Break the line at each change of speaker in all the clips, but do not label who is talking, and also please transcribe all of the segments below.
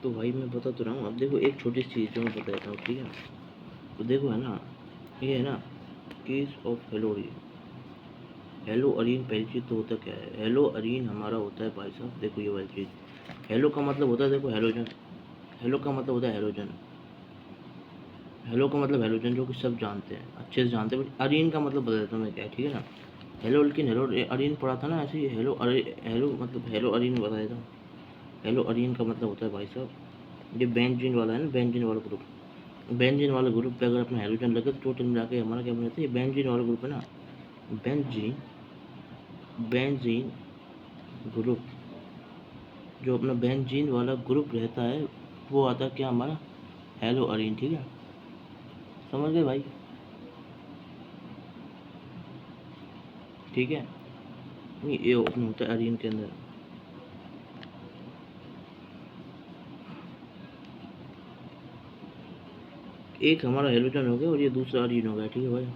तो भाई मैं बता तो रहा हूँ। अब देखो एक छोटी सी चीज़ जो मैं बता देता हूँ, ठीक है। तो देखो है ना, ये है ना केस ऑफ हेलोरी। हेलो अरीन, पहली चीज़ तो होता क्या है, हेलो अरीन हमारा होता है भाई साहब। देखो ये वाली चीज़, हेलो का मतलब होता है देखो हेलोजन। हेलो का मतलब होता है हेलोजन। हेलो का मतलब हेलोजन, जो कि सब जानते हैं, अच्छे से जानते हैं। बट अरीन का मतलब बता देता हूँ मैं क्या है, ठीक है ना। हेलो, लेकिन हेलो अरीन पढ़ा था ना ऐसे ही। हेलो मतलब हेलो अरीन बता देता हूँ। हेलो अरीन का मतलब होता है भाई साहब, ये बेंजीन वाला है ना, बेंजीन वाला ग्रुप। बेंजीन वाले ग्रुप पे अगर अपना हेलोजन लगे तो टोटल मिला के हमारा क्या बन जाता है, ये बेंजीन वाला ग्रुप है ना। बेंजीन, बेंजीन ग्रुप, जो अपना बेंजीन वाला ग्रुप रहता है वो आता है क्या हमारा, हेलो अरीन, ठीक है। समझ गए भाई, ठीक है। नहीं, ये अपना होता है अरीन के अंदर। एक हमारा हेलोजन हो गया और ये दूसरा अरीन हो गया, ठीक है भाई।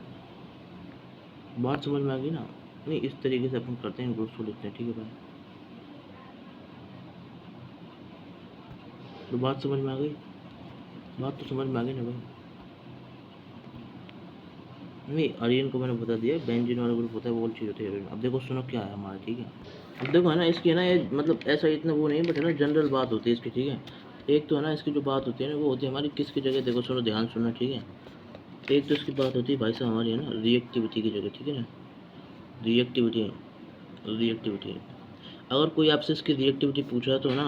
बात समझ में आ गई ना। नहीं, इस तरीके से अपन करते हैं, ग्रुप्स को लिखते हैं, ठीक है भाई। तो बात समझ में आ गई, बात तो समझ में आ गई ना भाई। नहीं, अरियन को मैंने बता दिया, बेंजीन वाला ग्रुप होता है वो वाली चीज़ होती है अरियन। अब देखो सुनो क्या है हमारा, ठीक है। अब देखो है ना, इसकी है ना, ये मतलब ऐसा इतना वो नहीं, बट है ना जनरल बात होती है इसकी, ठीक है। एक तो है ना इसकी जो बात होती है ना, वो होती है हमारी किसकी जगह, देखो सुनो, ध्यान सुनना, ठीक है। एक तो इसकी बात होती है भाई साहब हमारी है ना रिएक्टिविटी की जगह, ठीक है ना। Reactivity, reactivity. अगर कोई आपसे इसकी रिएक्टिविटी पूछा तो ना,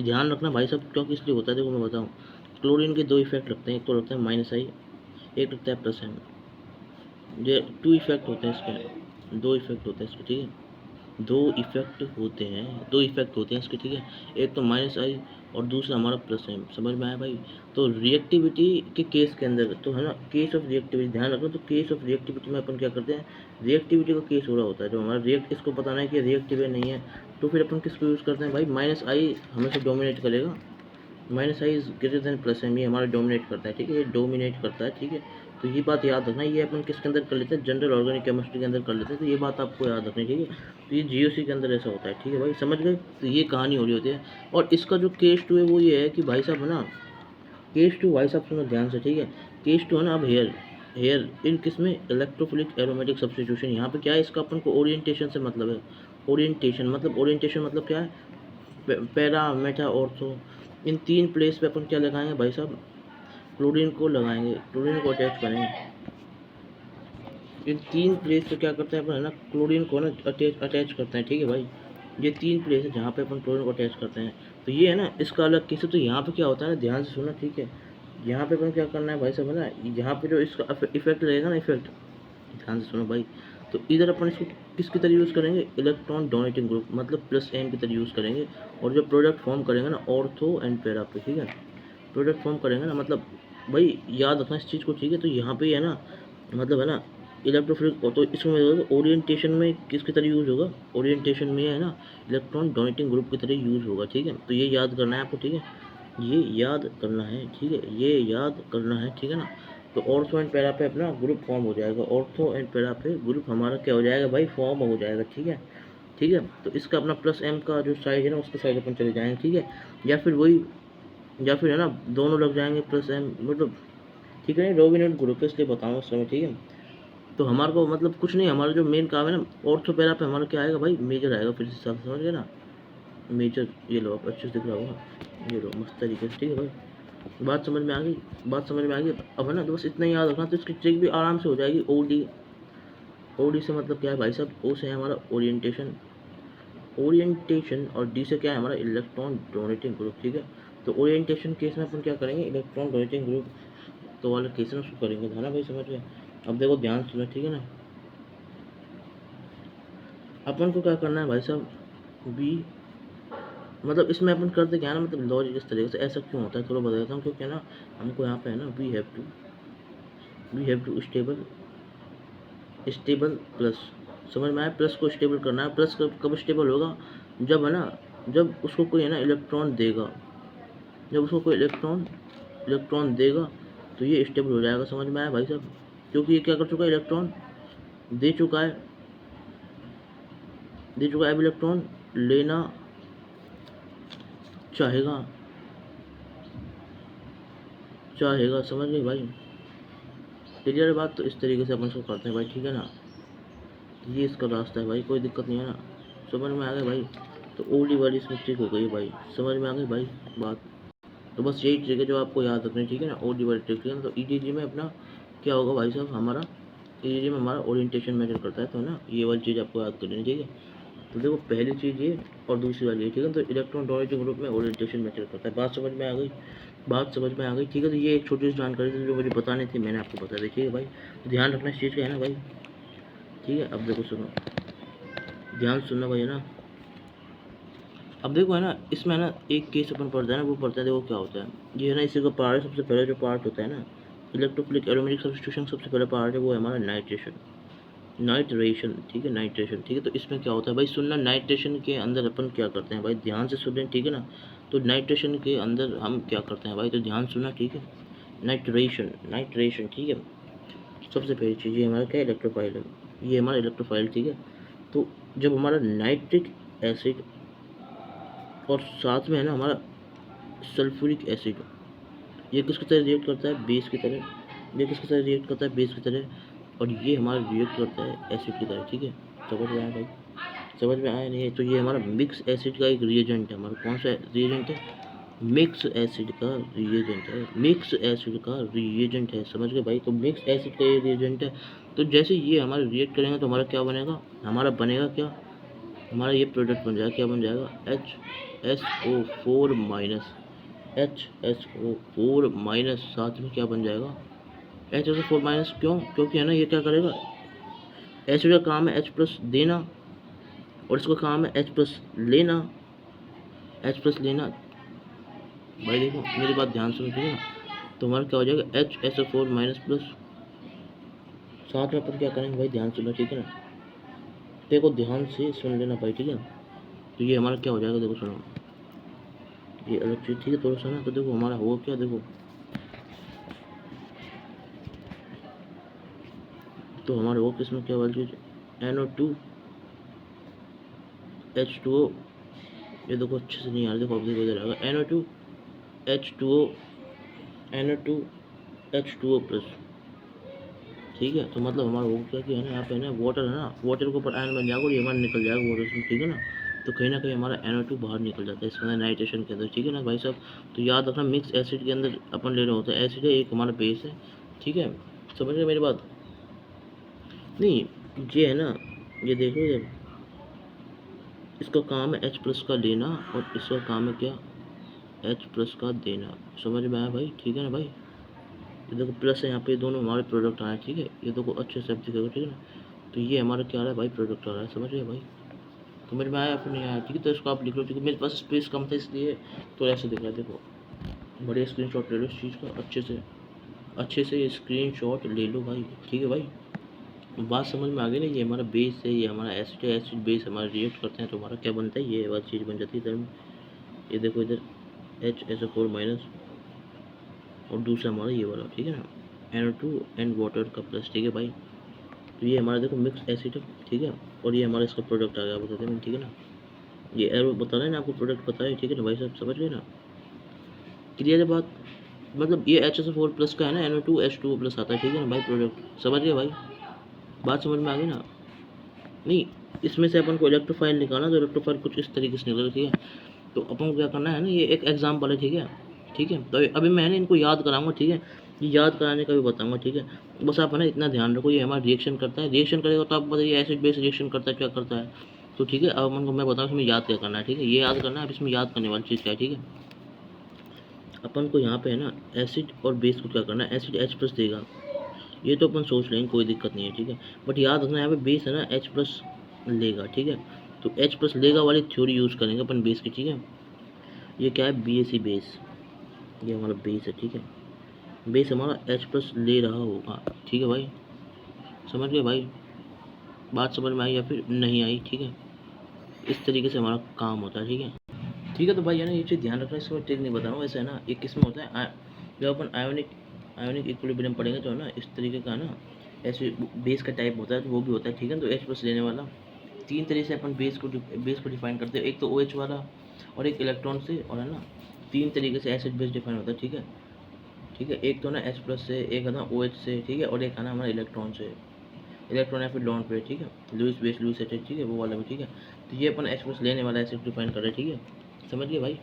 ध्यान रखना भाई साहब, क्योंकि इसलिए होता है, देखो मैं बताऊँ। क्लोरीन के दो इफेक्ट लगते हैं, एक तो लगता है -I, एक लगता है +M। ये टू इफेक्ट होते हैं इसके, दो इफेक्ट होते हैं इसके, ठीक है। दो इफेक्ट होते हैं इसके, ठीक है। एक तो -I और दूसरा हमारा +M। समझ में आया भाई। तो रिएक्टिविटी के केस के अंदर तो है ना, केस ऑफ रिएक्टिविटी ध्यान रखना। तो केस ऑफ रिएक्टिविटी में अपन क्या करते हैं, रिएक्टिविटी का केस हो रहा होता है जो हमारा रिएक्ट, इसको बताना है कि रिएक्टिव है नहीं है। तो फिर अपन किसको यूज़ करते हैं भाई, -I हमेशा डोमिनेट करेगा। -I is greater than +M, ये हमारा डोमिनेट करता है, ठीक है। ये डोमिनेट करता है, ठीक है। तो ये बात याद रखना, ये अपन किसके अंदर कर लेते हैं, जनरल ऑर्गेनिक केमिस्ट्री के अंदर कर लेते हैं। तो ये बात आपको याद रखनी, ठीक है। तो ये GOC के अंदर ऐसा होता है, ठीक है भाई, समझ गए। तो ये कहानी हो रही होती है। और इसका जो केस टू है वो ये है कि भाई साहब है ना, केस टू भाई साहब सुनो ध्यान से, ठीक है। केस टू है ना, अब हेयर, हेयर इन किसमें, इलेक्ट्रोफिलिक एरोमेटिक सब्स्टिट्यूशन। यहाँ पे क्या है, इसका अपन को ओरिएंटेशन से मतलब है। ओरिएंटेशन मतलब क्या है, पैरा, मेटा, ऑर्थो, इन तीन प्लेस पे अपन क्या लगाएंगे भाई साहब, क्लोरीन को लगाएंगे, क्लोरीन को अटैच करेंगे। इन तीन प्लेस पे क्या करते हैं अपन है ना, क्लोरीन को ना अटैच करते हैं, ठीक है भाई। ये तीन प्लेस है जहाँ पे अपन क्लोरीन को अटैच करते हैं। तो ये है ना इसका अलग केस है। तो यहाँ पे क्या होता है ना, ध्यान से सुनना, ठीक है। यहाँ पे अपन क्या करना है भाई साहब है ना, यहाँ पे जो इसका इफेक्ट लगेगा ना, इफेक्ट, ध्यान से सुनो भाई। तो इधर अपन इसको किसकी तरह यूज़ करेंगे, इलेक्ट्रॉन डोनेटिंग ग्रुप, मतलब +M की तरह यूज़ करेंगे। और जो प्रोडक्ट फॉर्म करेंगे ना, ऑर्थो एंड पैरा पे, ठीक है। प्रोडक्ट फॉर्म करेंगे ना, मतलब भाई याद रखना इस चीज़ को, ठीक है। तो यहाँ पे है ना, मतलब है ना इलेक्ट्रोफिलिक, तो इसमें ओरिएंटेशन में किसकी तरह यूज़ होगा, ओरिएंटेशन में है ना इलेक्ट्रॉन डोनेटिंग ग्रुप की तरह यूज़ होगा, ठीक है। तो ये याद करना है आपको, ठीक है। ये याद करना है, ठीक है, ये याद करना है, ठीक है ना। तो ऑर्थो एंड पैरा पे अपना ग्रुप फॉर्म हो जाएगा, ऑर्थो एंड पैरा पे ग्रुप हमारा क्या हो जाएगा भाई, फॉर्म हो जाएगा, ठीक है। ठीक है, तो इसका अपना +M का जो साइड है ना, उसके साइड अपन चले जाएंगे, ठीक है। या फिर वही, या फिर है ना दोनों लग जाएंगे +M, मतलब ठीक है। रोबिनेट ग्रुप है इसलिए बताऊँ उस समय, ठीक है। तो हमारे को मतलब कुछ नहीं, हमारा जो मेन काम है ना, ऑर्थो पैरा पे हमारा क्या आएगा भाई, मेजर आएगा। फिर से सब समझ गए ना, मेजर, ये लो आप अच्छे से दिख रहा होगा, ये लो मस्त तरीके से, ठीक है भाई। बात समझ में आ गई, बात समझ में आ गई। अब है ना, तो बस इतना ही याद रखना, तो इसकी ट्रिक भी आराम से हो जाएगी। OD से मतलब क्या है भाई साहब, O से है हमारा ओरिएंटेशन, ओरिएंटेशन, और D से क्या है हमारा, इलेक्ट्रॉन डोनेटिंग ग्रुप, ठीक है। तो ओरिएंटेशन केस में अपन क्या करेंगे, इलेक्ट्रॉन डोनेटिंग ग्रुप तो वाले केस में उसको करेंगे, है ना भाई, समझ गए। अब देखो ध्यान सुनो, ठीक है ना। अपन को क्या करना है भाई साहब, बी, मतलब इसमें अपन करते क्या है ना, मतलब लॉजिक इस तरीके से, ऐसा क्यों होता है थोड़ा बता देता हूँ। क्योंकि ना हमको यहाँ पे है ना, we have two stable plus, समझ में आया। प्लस को स्टेबल करना है। प्लस कब स्टेबल होगा, जब है ना, जब उसको कोई है ना इलेक्ट्रॉन देगा, जब उसको कोई इलेक्ट्रॉन देगा तो ये स्टेबल हो जाएगा, समझ में आया भाई साहब। क्योंकि ये क्या कर चुका है, इलेक्ट्रॉन दे चुका है, अब इलेक्ट्रॉन लेना चाहेगा, चाहेगा, समझ गए भाई। क्लियर बात। तो इस तरीके से अपन इसको करते हैं भाई, ठीक है ना। ये इसका रास्ता है भाई, कोई दिक्कत नहीं है ना, समझ में आ गया भाई। तो ओडी वाली इसमें ट्रिक हो गई भाई, समझ में आ गई भाई बात। तो बस यही ट्रिक है जो आपको याद रखनी है, ठीक है ना, ओडी वाली ट्रिक, ठीक है ना। तो ईडीजी में अपना क्या होगा भाई साहब, हमारा ईडीजी में हमारा ओरिएंटेशन मैटर करता है, तो ना ये वाली चीज़ आपको याद करनी है, ठीक है। तो देखो पहली चीज़ ये और दूसरी वाली ये, ठीक है। तो इलेक्ट्रॉन डोनेटिंग ग्रुप में ओरिएंटेशन मैटर करता है, बात समझ में आ गई, बात समझ में आ गई, ठीक है। तो ये एक छोटी सी जानकारी थी जो मुझे बतानी थी, मैंने आपको बता दी, ठीक है भाई। तो ध्यान रखना इस चीज़ का है ना भाई, ठीक है। अब देखो सुनो, ध्यान सुनना भाई, है ना। अब देखो है ना, इसमें है ना एक केस अपन पढ़ते हैं ना, वो पढ़ते हैं, देखो क्या होता है। ये है ना, इसी का पार्ट है, सबसे पहले जो पार्ट होता है ना इलेक्ट्रोफिलिक एरोमेटिक सब्स्टिट्यूशन, सबसे पहला पार्ट है वो है हमारा नाइट्रेशन, नाइट्रेशन, ठीक है, नाइट्रेशन, ठीक है। तो इसमें क्या होता है भाई, सुनना, नाइट्रेशन के अंदर अपन क्या करते हैं भाई, ध्यान से सुन लें, ठीक है ना। तो नाइट्रेशन के अंदर हम क्या करते हैं भाई, तो ध्यान सुनना, ठीक है। नाइट्रेशन, नाइट्रेशन, ठीक है। सबसे पहली चीज़ ये हमारा क्या है, इलेक्ट्रोफाइल है, ये हमारा इलेक्ट्रोफाइल, ठीक है। तो जब हमारा नाइट्रिक एसिड और साथ में है ना हमारा सल्फ्यूरिक एसिड, ये किसकी तरह रिएक्ट करता है, बेस की तरह, ये किसकी तरह रिएक्ट करता है, बेस की तरह, और ये हमारा रिएक्ट करता है एसिड की तरह, ठीक है। समझ में आया भाई, समझ में आया नहीं है। तो ये हमारा मिक्स एसिड का एक रिएजेंट है, हमारा कौन सा रिएजेंट है, मिक्स एसिड का रिएजेंट है, मिक्स एसिड का रिएजेंट है, समझ गए भाई। तो मिक्स एसिड का ये रिएजेंट है। तो जैसे ये हमारा रिएक्ट करेंगे तो हमारा क्या बनेगा, हमारा बनेगा क्या, हमारा ये प्रोडक्ट बन जाएगा, क्या बन जाएगा, HSO4 माइनस, HSO4 माइनस, साथ में क्या बन जाएगा, HSO4 माइनस। क्यों, क्योंकि है ना ये क्या करेगा, एसिड का काम है H प्लस देना और इसका काम है H प्लस लेना, H प्लस लेना। भाई देखो मेरी बात ध्यान सुनो, ठीक है ना। तो हमारा क्या हो जाएगा, HSO4 माइनस प्लस, साथ में अपन क्या करेंगे भाई, ध्यान सुनो, ठीक है ना। देखो ध्यान से सुन लेना भाई, ठीक है। तो ये हमारा क्या हो जाएगा, देखो सुनो, ये अलग चीज़, ठीक है, थोड़ा सा ना। तो देखो हमारा होगा क्या, देखो तो हमारे वो किस्म क्या वाली चीज़, NO2 H2O, ये देखो अच्छे से नहीं आ रहा, देखो अब देखो इधर आएगा NO2 H2O, NO2 H2O plus, ठीक है। तो मतलब हमारा वो क्या कि है ना, यहाँ पे ना वाटर है ना, वाटर के ऊपर आयन बन जाएगा और ये हमारा निकल जाएगा वाटर से, ठीक है ना। तो कहीं ना कहीं हमारा NO2 बाहर निकल जाता है इसके अंदर, नाइट्रेशन के अंदर, ठीक है ना भाई साहब। तो याद रखना, मिक्स एसिड के अंदर अपन ले रहे होते हैं, एसिड है एक हमारा बेस है, ठीक है। समझ रहे मेरी बात, नहीं ये है ना, ये देखो ये इसका काम है H प्लस का लेना और इसका काम है क्या, H प्लस का देना, समझ में आया भाई, ठीक है ना भाई। ये देखो प्लस है यहाँ पे, दोनों हमारे प्रोडक्ट आए, ठीक है। ये देखो अच्छे से दिखेगा, ठीक है ना। तो ये हमारा क्या आ रहा है भाई, प्रोडक्ट आ रहा है, समझ रहे भाई, समझ में आया, फिर नहीं आया, ठीक है। तो इसको आप लिख लो, ठीक है। मेरे पास स्पेस कम था इसलिए तो ऐसे दिख रहा है, देखो बढ़िया स्क्रीनशॉट ले लो इस चीज़ का, अच्छे से स्क्रीनशॉट ले लो भाई, ठीक है भाई। बात समझ में आ गई ना, ये हमारा बेस है, ये हमारा एसिड है, एसिड बेस हमारा रिएक्ट करते हैं तो हमारा क्या बनता है, ये वाली चीज़ बन जाती है इधर में। ये देखो इधर HSO4 माइनस और दूसरा हमारा ये वाला, ठीक है ना, NO2 एंड वाटर का प्लस, ठीक है भाई। तो ये हमारा देखो मिक्स एसिड है, ठीक है। और ये हमारा इसका प्रोडक्ट आ गया, बताते हैं, ठीक है ना। ये एरो बता रहे हैं ना आपको, प्रोडक्ट पता है, ठीक है ना भाई साहब, समझ रहे ना, क्लियर है बात। मतलब ये HSO4 प्लस का है ना, NO2 H2O प्लस आता है, ठीक है ना भाई, प्रोडक्ट, समझ गए भाई, बात समझ में आ गई ना। नहीं, इसमें से अपन को इलेक्ट्रोफाइल निकालना, तो इलेक्ट्रोफाइल कुछ इस तरीके से निकलेगा, ठीक है। तो अपन को क्या करना है ना, ये एक एग्जाम्पल है, ठीक है, ठीक है। तो अभी मैंने इनको याद कराऊंगा, ठीक है, ये याद कराने का भी बताऊंगा, ठीक है। बस आप है ना इतना ध्यान रखो, ये हमारा रिएक्शन करता है, रिएक्शन करेगा तो आप बताइए एसिड बेस रिएक्शन करता है, क्या करता है। तो ठीक है, अब अपन को मैं बताऊँ इसमें याद क्या करना है, ठीक है, ये याद करना है। अब इसमें याद करने वाली चीज़ क्या है, ठीक है। अपन को यहाँ पे है ना एसिड और बेस को क्या करना है, एसिड H प्लस देगा, ये तो अपन सोच लेंगे, कोई दिक्कत नहीं है, ठीक है। बट याद रखना यहाँ पे बेस है ना H प्लस लेगा, ठीक है। तो H प्लस लेगा वाली थ्योरी यूज़ करेंगे अपन बेस की, ठीक है। ये क्या है, BAC बेस, ये हमारा बेस है, ठीक है। बेस हमारा H प्लस ले रहा होगा, ठीक है भाई, समझ गए भाई, बात समझ में आई या फिर नहीं आई, ठीक है। इस तरीके से हमारा काम होता है, ठीक है, ठीक है। तो भाई है ना ये चीज़ ध्यान रखना, इसमें ट्रिक नहीं बता रहा हूँ, ऐसा है ना, एक किस्म होता है जब अपन आयोनिक आयोनिक इक्विलिब्रियम पढ़ेंगे तो है ना इस तरीके का ना, ऐसे बेस का टाइप होता है, तो वो भी होता है, ठीक है। तो H प्लस लेने वाला तीन तरीके से अपन बेस को डिफाइन करते हैं, एक तो OH वाला और एक इलेक्ट्रॉन से, और है ना तीन तरीके से एसिड बेस डिफाइन होता है, ठीक है। ठीक है। एक तो ना H प्लस से, एक है ना OH से, ठीक है, और एक है ना हमारा इलेक्ट्रॉन से, इलेक्ट्रॉन या फिर लॉन पेयर, ठीक है, लुईस बेस लुईस एटैच, ठीक है, वो वाला भी, ठीक है। तो ये अपन H प्लस लेने वाला है, सिर्फ डिफाइन कर रहे हैं, ठीक है, समझ गए भाई।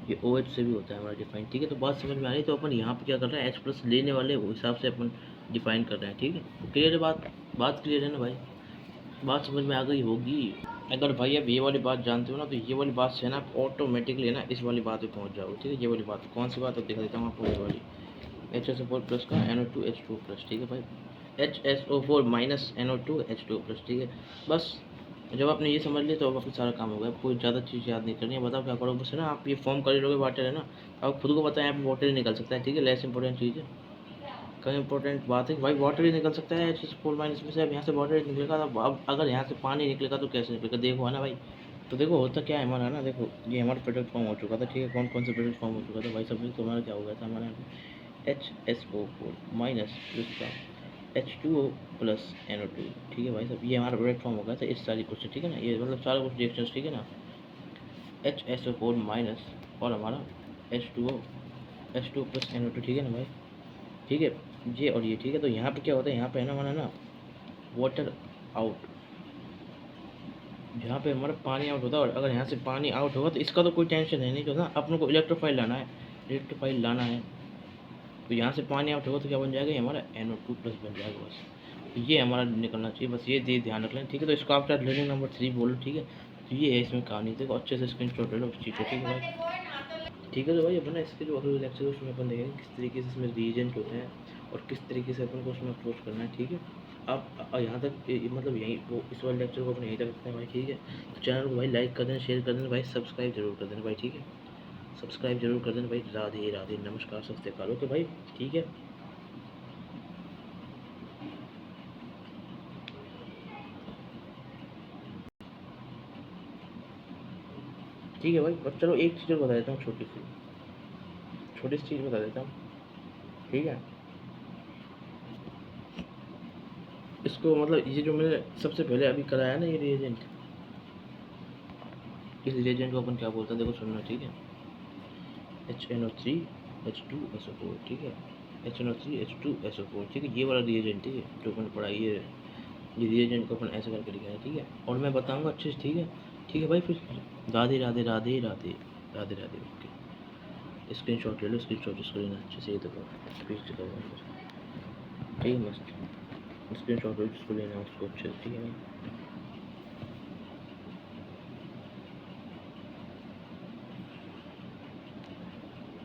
ये OH से भी होता है हमारा डिफाइन, ठीक है। तो बात समझ में आ रही है। तो अपन यहाँ पे क्या कर रहे हैं, H प्लस लेने वाले वो हिसाब से अपन डिफाइन कर रहे हैं, ठीक है। क्लियर है बात, बात क्लियर है ना भाई, बात समझ में आ गई होगी। अगर भाई आप ये वाली बात जानते हो ना, तो ये वाली बात से ना आप ऑटोमेटिकली ना इस वाली बात पे पहुंच जाओगे, ठीक है। ये वाली बात कौन सी बात है दिखा देता हूँ आपको, ये वाली HSO4 प्लस का NO2 H2 प्लस, ठीक है भाई, HSO4 minus NO2 H2 plus, ठीक है। बस जब आपने ये समझ लिया तो अब आपका सारा काम हो गया, कोई ज़्यादा चीज़ याद नहीं करनी है। बताओ क्या करो, बस है ना, आप ये फॉर्म कर लोगे वाटर है ना, आप खुद को पता है यहाँ पे वाटर ही निकल सकता है, ठीक है। लेस इंपॉर्टेंट चीज़ है, कहीं इंपॉर्टेंट बात है भाई, वाटर ही निकल सकता है HSO4 माइनस में से। अब यहाँ से वाटर ही निकलेगा, अब अगर यहाँ से पानी निकलेगा तो कैसे निकलेगा, देखो है ना भाई। तो देखो होता क्या है हमारा ना, देखो ये हमारा प्रोडक्ट फॉर्म हो चुका था, ठीक है। कौन कौन सा प्रोडक्ट फॉर्म हो चुका था भाई, सब तो हमारा क्या हो गया था, हमारा HSO4 माइनस इसका H2O प्लस NO2, ठीक है भाई साहब, ये हमारा प्रोडक्ट फॉर्म हो गया था इस सारी कुछ, ठीक है ना, ये मतलब सारा कुछ रिएक्शंस, ठीक है ना। HSO4 माइनस और हमारा H2O प्लस NO2, ठीक है ना भाई, ठीक है, ये और ये, ठीक है। तो यहाँ पे क्या होता है, यहाँ पे है ना हमारा ना वाटर आउट, जहाँ पे हमारा पानी आउट होता है। और अगर यहाँ से पानी आउट होगा तो इसका तो कोई टेंशन है नहीं, तो ना अपने को इलेक्ट्रोफाइल लाना है, इलेक्ट्रोफाइल लाना है। तो यहाँ से पानी आउट होगा तो क्या बन जाएगा, ये हमारा NO2 प्लस बन जाएगा, बस। तो ये हमारा निकलना चाहिए, बस ये ध्यान रख लें, ठीक है। तो इसको आप चाहे लर्निंग नंबर 3 बोलो, ठीक है। तो ये है इसमें कहानी, देखो अच्छे से स्क्रीन शॉट ले लो उस चीज़ को, ठीक है भाई। ठीक है। तो भाई अपन इसके जो अगले लेक्चर उसमें अपन देखेंगे किस तरीके से इसमें रीएजेंट होते हैं और किस तरीके से अपन को उसमें अप्रोच करना है, ठीक है। आप यहाँ तक मतलब यहीं वो इस वाले लेक्चर को अपन यहीं तक रखते हैं भाई, ठीक है। तो चैनल को भाई लाइक कर देना, शेयर कर देना भाई, सब्सक्राइब जरूर कर देना भाई, ठीक है, सब्सक्राइब जरूर कर देना भाई। राधे राधे, नमस्कार, सत श्री अकाल, ओके भाई, ठीक है। ठीक है भाई, बस चलो एक चीज़ और बता देता हूँ, छोटी सी चीज़ बता देता हूँ, ठीक है। इसको मतलब ये जो मैंने सबसे पहले अभी कराया ना, ये रिएजेंट, इस रिएजेंट को अपन क्या बोलते हैं, देखो सुनना, ठीक है। HNO3 H2SO4, ठीक है, HNO3 H2SO4, ठीक है, ये वाला रिएजेंट, ठीक है, जो अपन पढ़ा, ये रिएजेंट को अपन ऐसे करके लिखा है, ठीक है। और मैं बताऊंगा अच्छे से, ठीक है, ठीक है भाई। फिर Radhe Radhe Radhe Radhe Radhe Radhe, okay. Screen shot ले लो, स्क्रीन शॉट इसको लेना अच्छे से, ये देखो स्पीच दिखाऊंगा, ठीक है, मस्त स्क्रीन शॉट इसको लेना उसको अच्छे से, ठीक है भाई।